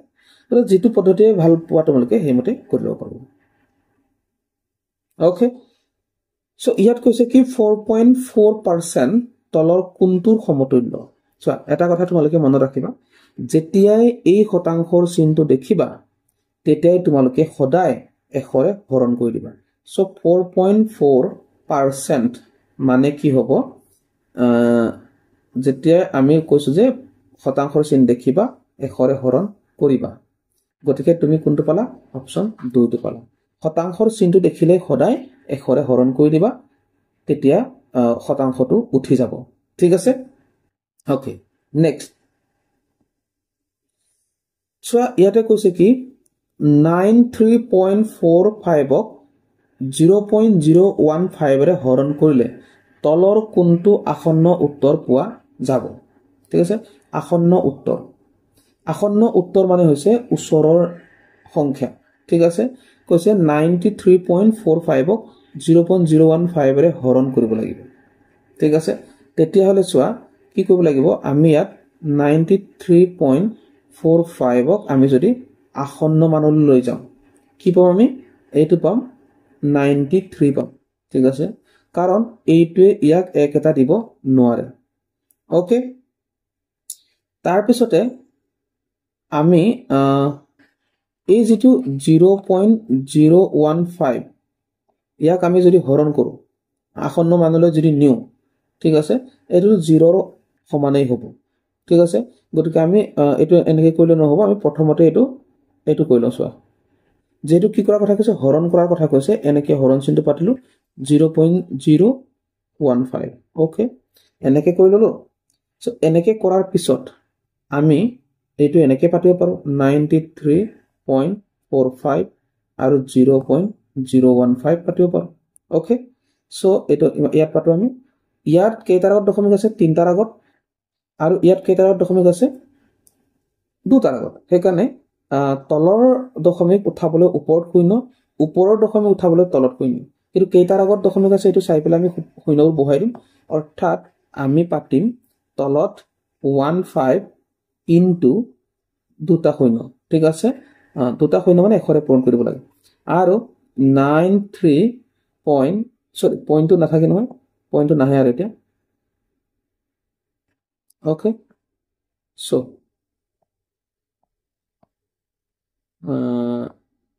তো যেটো পদ্ধতিয়ে ভাল পোৱা তোমালোকে হেমতে কৰি লব পাৰো ওকে সো ইয়াত কৈছে কি 4.4% তলৰ কোনটোৰ সমতুল্য সো এটা কথা তোমালোকে মনত ৰাখিবা যেতিয়াই এই শতাংশৰ চিহ্নটো দেখিবা তেতিয়াই তোমালোকে সদায় এশৰে হৰণ কৰি দিবা সো 4.4% মানে কি হ'ব যেতিয়া আমি কৈছো যে শতাংশৰ চিহ্ন দেখিবা এশৰে হৰণ কৰিবা গতিকে তুমি কোনটো পালা অপচন 2 টো পালা শতাংশৰ চিহ্নটো দেখিলে সদায় এশৰে হৰণ কৰি দিবা তেতিয়া শতাংশটো উঠি যাব ঠিক আছে ওকে নেক্সট সো ইয়াতে কৈছে কি 93.45 ক 0.015 ৰে হৰণ কৰিলে তলৰ কোনটো আসন্ন উত্তৰ পোৱা যাব ঠিক আছে আসন্ন উত্তৰ মানে হৈছে ওচৰৰ সংখ্যা ঠিক আছে কৈছে 93.45 ক 0.015 ৰে হৰণ কৰিব লাগিব ঠিক আছে তেতিয়া হলে চোৱা কি কৰিব লাগিব আমি ইয়াত 93.45 ক আমি যদি আসন্ন মানলৈ লৈ যাম কি পাম আমি এইটো পাম 93 পাম ঠিক আছে কাৰণ এইটোৱে ইয়াক এক এটা দিব নোৱাৰে ওকে তাৰ পিছতে আমি এই যেটো 0.015 ইয়াক আমি যদি হৰণ কৰো আসন্ন মানলৈ যদি নিউ ঠিক আছে এটো 0 ৰ সমানেই হ'ব ঠিক আছে গতিকে আমি এটো এনেকৈ কৰিলে নহব আমি প্ৰথমতে এটো কৰি লওঁ চোৱা যেটো কি কৰাৰ কথা কৈছে হৰণ কৰাৰ কথা কৈছে এনেকৈ হৰণ চিহ্নটো পাতিলো 0.015 ওকে এনেকৈ কৰি ললো সো এনেকৈ কৰাৰ পিছত আমি এটো এনেকৈ পাতিব পাৰো 93.45 আৰু 0.015 পাতিব পাৰো ওকে সো এটো ইয়াত পাতো আমি ইয়াত কেইটাৰ আগত দশমিক আছে 3টাৰ আগত আৰু ইয়াত কেইটাৰ আগত দশমিক আছে 2টাৰ আগত হেকানে তলৰ দশমিক উঠাবলৈ ওপৰত শূন্য ওপৰৰ দশমিক উঠাবলৈ তলত শূন্য কিন্তু কেইটাৰ আগত দশমিক আছে এটো চাই পেলাই আমি শূন্যবোৰ বহাই দিম অৰ্থাৎ আমি পাতিম তলত 15 ইনটু 2টা শূন্য ঠিক আছে 2টা শূন্য মানে এশৰে পূৰণ কৰিব লাগে আৰু 93 পইণ্টটো নাথাকে নহয় পইণ্টটো নাহে আৰু এতিয়া ওকে সো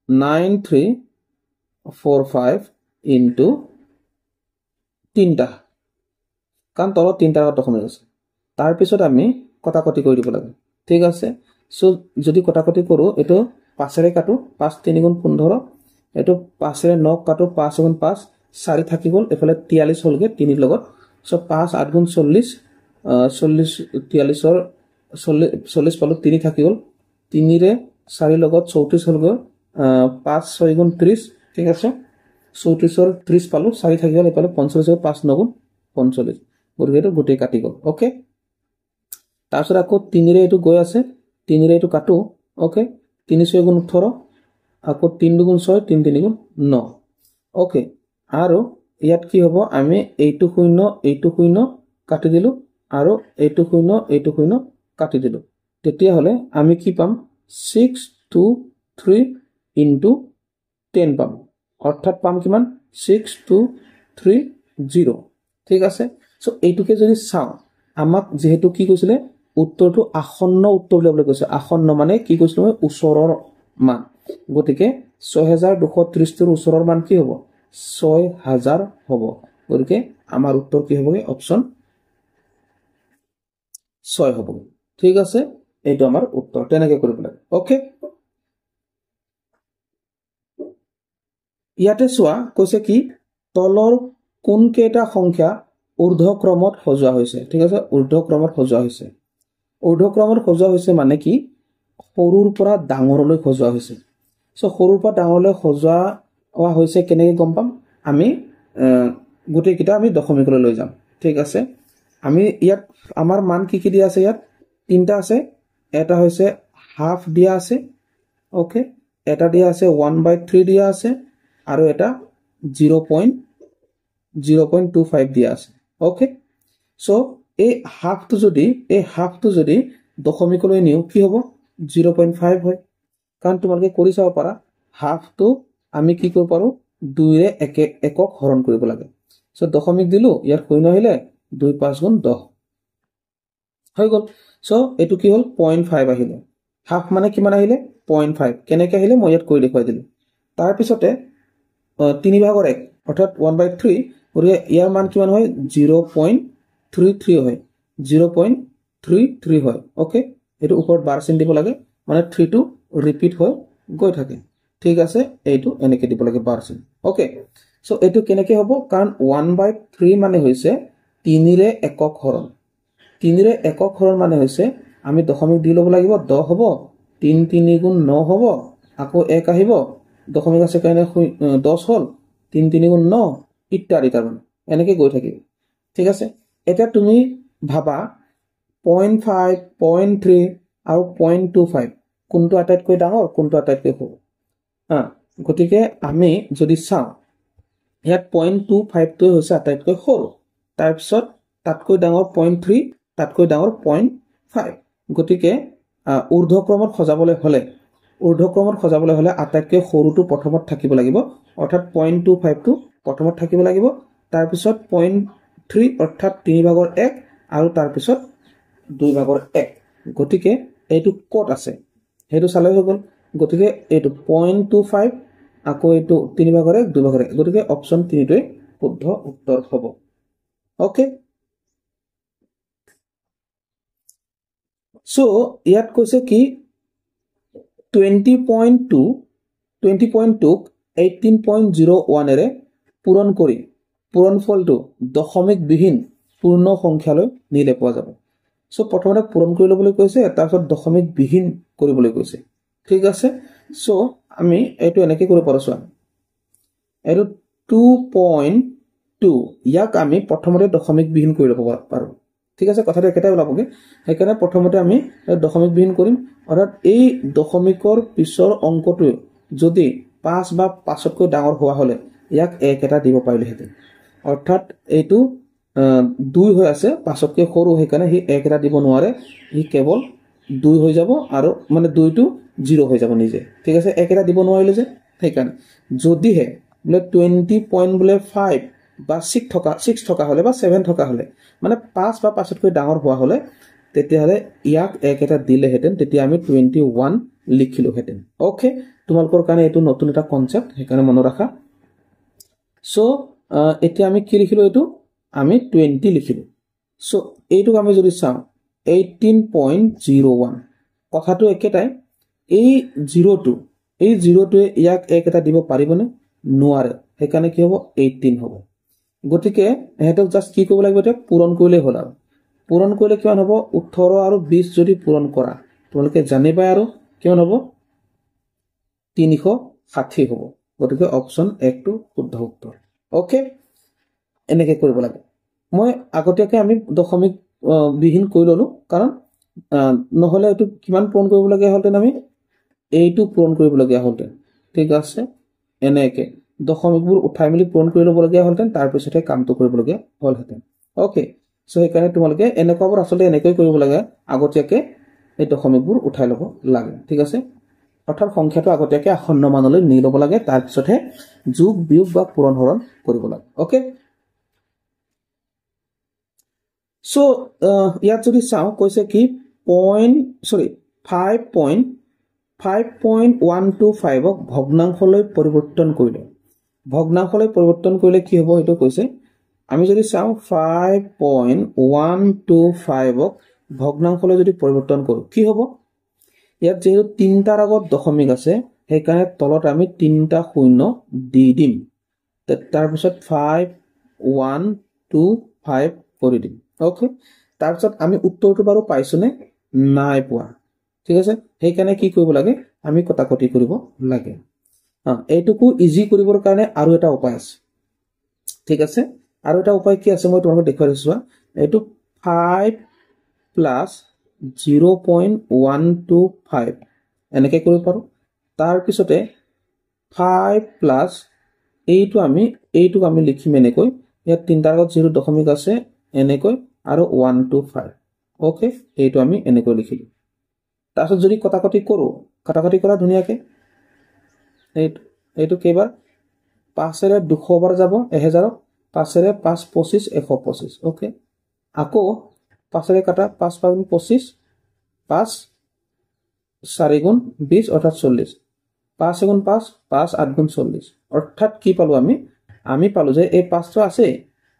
9345 ইনটু 3টা কাৰণ তলত 3টাৰ আগত দশমিক আছে তাৰ পিছত আমি কটাকটি কৰি দিব লাগে ঠিক আছে সো যদি কটাকটি কৰো এটো 5 ৰে কাটো 5 3 গুণ 15 এটো 5 ৰে 9 কাটো 5 গুণ 5 4 থাকি গল এফালে 43 হলগে 3 ৰ লগত সো 5 8 গুণ 40 40 43 ৰ 40 পালো 3 থাকি গল 3 ৰে 4 লগত 34 হলগে 5 6 গুণ 30 ঠিক আছে 34 ৰ 30 পালো 4 থাকি গল এফালে 45 ৰ 5 9 গুণ 45 গতিকে গোটেই কাটি গল ওকে তাৰপিছত আকৌ 3 ৰে এটো গৈ আছে 3 ৰে এটো কাটো ওকে 3 6 গুণ 18 আকৌ 3 গুণ 6 3 3 গুণ 9 ওকে আৰু ইয়াত কি হ'ব আমি এইটো শূন্য কাটি দিলো আৰু এইটো শূন্য কাটি দিলো তেতিয়া হলে আমি কি পাম 623 ইনটু 10 পাম অৰ্থাৎ পাম কিমান 6230 ঠিক আছে সো এইটোকে যদি চাও আমাক যেহেতু কি কৈছিলে উত্তৰটো আসন্ন উত্তৰ বুলি কৈছে আসন্ন মানে কি কৈছিল মই ওচৰৰ মান গতিকে 6230 ৰ ওচৰৰ মান কি হ'ব 6000 হ'ব গতিকে আমাৰ উত্তৰ কি হ'ব অপচন 6 হ'ব ঠিক আছে এইটো আমাৰ উত্তৰ তেনেকৈ কৰিব লাগে ওকে ইয়াতে চোৱা কৈছে কি তলৰ কোন কেইটা সংখ্যা ঊৰ্ধ্বক্ৰমত সজোৱা হৈছে ঠিক আছে ঊৰ্ধ্বক্ৰমত সজোৱা হৈছে মানে কি সৰুৰ পৰা ডাঙৰলৈ সজোৱা হৈছে সো সৰুৰ পৰা ডাঙৰলৈ সজোৱা হৈছে কেনেকৈ গম পাম আমি গোটেই কিটা আমি দশমিকলৈ লৈ যাম ঠিক আছে আমি ইয়াত আমাৰ মান কি কি দিয়া আছে ইয়াত তিনটা আছে এটা হৈছে হাফ দিয়া আছে ওকে এটা দিয়া আছে 1/3 দিয়া আছে আৰু এটা 0.25 দিয়া আছে ওকে সো এই হাফটো যদি দশমিকলৈ নিও কি হ'ব 0.5 হয় কাৰণ তোমালোকে কৰি চাব পাৰা হাফটো আমি কি কৰিব পাৰো 2 ৰে একক হৰণ কৰিব লাগে সো দশমিক দিলো ইয়াৰ শূন্য আহিলে 2 5 গুণ 10 হৈ গল সো এটো কি হল 0.5 আহিলে হাফ মানে কিমান আহিলে 0.5 কেনেকৈ আহিলে মই ইয়াত কৈ দেখুৱাই দিলো তাৰ পিছতে 3/1 অৰ্থাৎ 1/3 গৰিয়ে ইয়াৰ মান কিমান হয় 0.33 হয় 0.33 হয় ওকে এটো ওপৰত বাৰ চিন দিব লাগে মানে 3 টো ৰিপিট হৈ গৈ থাকে ঠিক আছে এইটো এনেকৈ দিব লাগে বাৰ চিন ওকে সো এটো কেনেকৈ হ'ব কাৰণ 1/3 মানে হৈছে 3 ৰে একক হৰণ 3 ৰে একক হৰণ মানে হৈছে আমি দশমিক দি লব লাগিব 10 হ'ব 3 3 গুণ 9 হ'ব আকৌ 1 আহিব দশমিক আছে কাৰণে 10 হল 3 3 গুণ 9 ইত্যাদি তাৰমানে এনেকৈ গৈ থাকিব ঠিক আছে এটা তুমি ভাবা 0.5 0.3 আৰু 0.25 কোনটো আটাইতকৈ ডাঙৰ কোনটো আটাইতকৈ সৰু গতিকে আমি যদি চাওঁ ইয়াত 0.25 টো হৈছে আটাইতকৈ সৰু তাৰ পিছত তাতকৈ ডাঙৰ 0.3 তাতকৈ ডাঙৰ 0.5 গতিকে ঊৰ্ধ্বক্ৰমত সজাবলৈ হলে আটাইতকৈ সৰুটো প্ৰথমত থাকিব লাগিব অৰ্থাৎ 0.25 টো প্ৰথমত থাকিব লাগিব তাৰ পিছত 0.3 অৰ্থাৎ 3/1 আৰু তাৰ পিছত 2/1 গতিকে এইটো ক'ত আছে হেতু চালে হৈ গল গতিকে এইটো 0.25 আকৌ এইটো 3/1 2/1 গতিকে অপচন 3 টোই শুদ্ধ উত্তৰ হ'ব ওকে সো ইয়াত কৈছে কি 20.2 ক 18.01 এৰে পূৰণ কৰি পূৰণফলটো দশমিক বিহীন পূৰ্ণ সংখ্যালৈ নিলে পোৱা যাব সো প্ৰথমতে পূৰণ কৰি লবলৈ কৈছে তাৰ পিছত দশমিক বিহীন কৰিবলৈ কৈছে ঠিক আছে সো আমি এটো এনেকৈ কৰিব পাৰো চোৱা এটো 2.2 ইয়াক আমি প্ৰথমতে দশমিক বিহীন কৰি লব পাৰো ঠিক আছে কথাটো একেটাই ওলাবগে সেইকাৰণে প্ৰথমতে আমি দশমিক বিহীন কৰিম অৰ্থাৎ এই দশমিকৰ পিছৰ অংকটো যদি 5 বা 5তকৈ ডাঙৰ হোৱা হলে ইয়াক 1 এটা দিব পাৰিলেহেঁতেন অৰ্থাৎ এইটো 2 হৈ আছে 5তকৈ সৰু সেইকাৰণে হি 1 এটা দিব নোৱাৰে হি কেৱল 2 হৈ যাব আৰু মানে 2 টো 0 হৈ যাব নিজে ঠিক আছে 1 এটা দিব নোৱাৰিলে যে সেইকাৰণে যদিহে বোলে 20.5 বা 6 থকা হলে বা 7 থকা হলে মানে 5 বা 5তকৈ ডাঙৰ হোৱা হলে তেতিয়াহলে ইয়াক 1 এটা দিলেহেঁতেন তেতিয়া আমি 21 লিখিলোহেঁতেন ওকে তোমালোকৰ কাৰণে এইটো নতুন এটা কনসেপ্ট সেইকাৰণে মনত ৰাখা সো এতিয়া আমি কি লিখিলো এইটো আমি 20 লিখিলো সো এইটোক আমি যদি চাওঁ 18.01 কথাটো একেটাই এই 0টোৱে ইয়াক 1 এটা দিব পাৰিবনে নোৱাৰে সেইকাৰণে কি হ'ব 18 হ'ব গতিকে হেতক জাস্ট কি কৰিব লাগিব এটা পূৰণ কৰিলে হ'ল আৰু পূৰণ কৰিলে কিমান হ'ব 18 আৰু 20 যদি পূৰণ কৰা তোমালোকে জানিবা আৰু কিমান হ'ব 360 হ'ব গতিকে অপচন 1 টো শুদ্ধ উত্তৰ ওকে এনেকৈ কৰিব লাগে মই আগতীয়াকৈ আমি দশমিক বিহীন কৰি ললো কাৰণ নহলে এটো কিমান পূৰণ কৰিব লাগে হলতেন আমি এইটো পূৰণ কৰিব লাগে হলতেন ঠিক আছে এনেকৈ দশমিকবোৰ উঠাই মিলি পূৰণ কৰি লব লাগে হলতেন তাৰ পিছতে কামটো কৰিব লাগে হলহেঁতেন ওকে সো সেইকাৰণে তোমালোকে এনেকুৱাবোৰ আসলে এনেকৈ কৰিব লাগে আগতীয়াকৈ এই দশমিকবোৰ উঠাই লব লাগে ঠিক আছে অৰ্থাৎ সংখ্যাটো আগতীয়াকৈ আসন্ন মানলৈ নি লব লাগে তাৰ পিছতে যোগ বিয়োগ বা পূৰণ হৰণ কৰিব লাগে ওকে সো ইয়াত যদি চাওঁ কৈছে কি 5.125 ক ভগ্নাংশলৈ পৰিৱৰ্তন কৰিলে কি হ'ব এটো কৈছে আমি যদি চাওঁ 5.125 ক ভগ্নাংশলৈ যদি পৰিৱৰ্তন কৰো কি হ'ব ইয়াত যেহেতু 3টাৰ আগত দশমিক আছে সেইকাৰণে তলত আমি 3টা শূন্য দি দিম তাৰ পিছত 5125 কৰি দিম ওকে তাৰ পিছত আমি উত্তৰটো বাৰু পাইছোনে নাই পোৱা ঠিক আছে সেইকাৰণে কি কৰিব লাগে আমি কটাকটি কৰিব লাগে এইটুকু ইজি কৰিবৰ কাৰণে আৰু এটা উপায় আছে ঠিক আছে আৰু এটা উপায় কি আছে মই তোমালোকক দেখুৱাই দিছো এইটো 5 প্লাছ 0.125 এনেকৈ কৰিব পাৰোঁ। তাৰপিছতে 5 প্লাছ এইটোক আমি লিখিম এনেকৈ, ইয়াত তিনিটাৰ আগত যিটো দশমিক আছে এনেকৈ আৰু 125 অ'কে, এইটো আমি এনেকৈ লিখিলোঁ। তাৰপিছত যদি কটাকটি কৰোঁ, কটাকটি কৰা ধুনীয়াকৈ এইটো কেইবাৰ 5ৰে 200 বাৰ যাব 1000, 5ৰে 5 25 125 অ'কে। আকৌ 5ৰে কাটা 5 5 25, 5 4 গুণ 20 অৰ্থাৎ 40, 5 গুণ 5 5 8 গুণ 40 অৰ্থাৎ কি পালোঁ আমি পালোঁ যে এই 5টো আছে,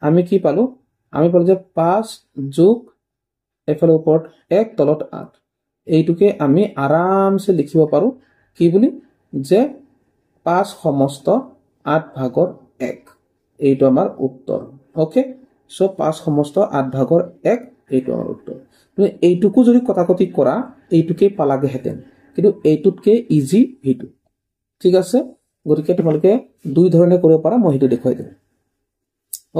আমি কি পালোঁ, আমি পালোঁ যে 5 যোগ এফালে ওপৰত 1 তলত 8, এইটোকে আমি আৰামছে লিখিব পাৰোঁ কি বুলি, যে 5 সমস্ত 8 ভাগৰ 1, এইটো আমাৰ উত্তৰ অ'কে। চ' 5 সমস্ত 8 ভাগৰ 1 এইটো আমাৰ উত্তৰ। তুমি এইটোকো যদি কটাকটি কৰা এইটোকে পালাগেহেঁতেন, কিন্তু এইটোতকে ইজি সেইটো, ঠিক আছে। গতিকে তোমালোকে দুই ধৰণে কৰিব পাৰা, মই সেইটো দেখুৱাই দিম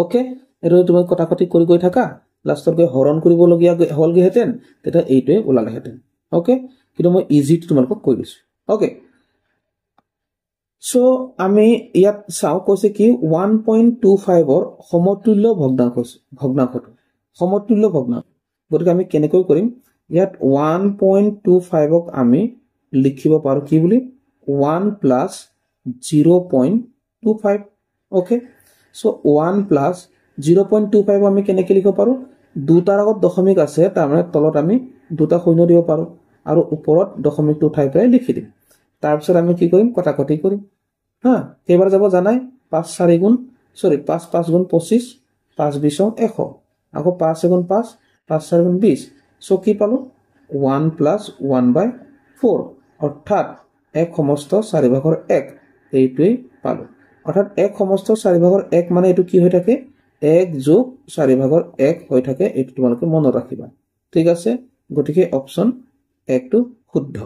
অ'কে। এইটো তুমি কটাকটি কৰি গৈ থাকা, লাষ্টত গৈ হৰণ কৰিবলগীয়া হ'লগেহেঁতেন, তেতিয়া এইটোৱে ওলালেহেঁতেন অ'কে। কিন্তু মই ইজিটো তোমালোকক কৈ দিছোঁ অ'কে। চ' আমি ইয়াত চাওঁ, কৈছে কি 1.25ৰ সমতুল্য ভগ্নাংশটো সমতুল্য ভগ্নাংশ। গতিকে আমি কেনেকৈ কৰিম, ইয়াত 1.25ক আমি লিখিব পাৰোঁ কি বুলি, 1 প্লাছ 0.25 অ'কে। চ' 1 প্লাছ 0.25 আমি কেনেকৈ লিখিব পাৰোঁ, দুটাৰ আগত দশমিক আছে, তাৰমানে তলত আমি দুটা শূন্য দিব পাৰোঁ আৰু ওপৰত দশমিকটো উঠাই পেলাই লিখি দিম। তাৰপিছত আমি কি কৰিম, কটাকটি কৰিম হা, কেইবাৰ যাব জানাই, 5 4 গুণ 25, 5 20 100, আকৌ 5 গুণ 5 5 4 গুণ 20, চ' কি পালোঁ 1 প্লাছ 1/4 অৰ্থাৎ 1 সমস্ত 4 ভাগৰ 1, এইটোৱেই পালোঁ। অৰ্থাৎ 1 সমস্ত 4 ভাগৰ 1 মানে এইটো কি হৈ থাকে, 1 যোগ 4 ভাগৰ 1 হৈ থাকে, এইটো তোমালোকে মনত ৰাখিবা, ঠিক আছে। গতিকে অপশ্যন 1টো শুদ্ধ।